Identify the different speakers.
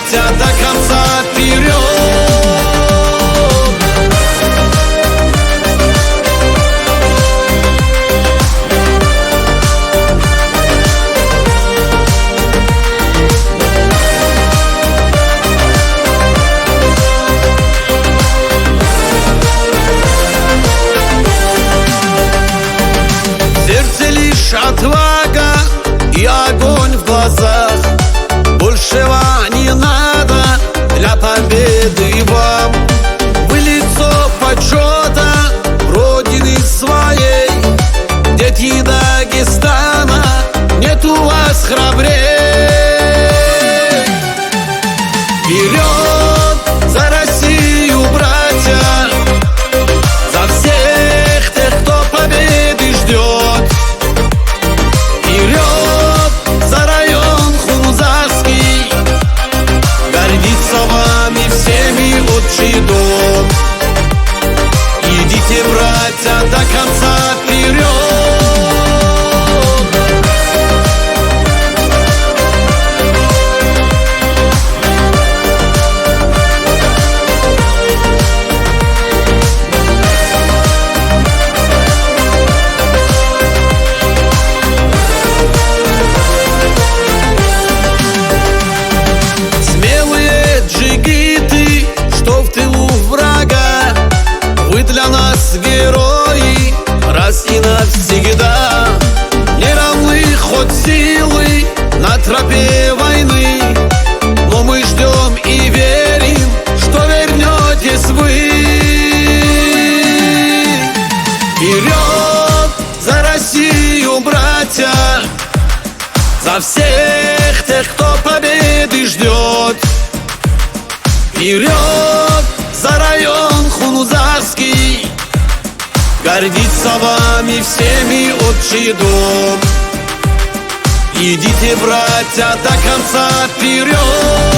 Speaker 1: братья, до конца вперед! Отвага и огонь в глазах. Большего не надо для победы вам. Вы лицо почета Родины своей. Дети Дагестана, нет у вас храбрей. Вперед за Россию, братья, за всех тех, кто победы ждет. Отчий дом. Идите, братья, до конца вперед! Смелые джигиты, что в тылу врага, вы для нас герои раз и навсегда. Не равны хоть силы на тропе войны, но мы ждем и верим, что вернетесь вы. Вперед за Россию, братья, за всех тех, кто победы ждет. Вперед за район Хунузарский, гордится вами всеми отчий дом. Идите, братья, до конца вперед!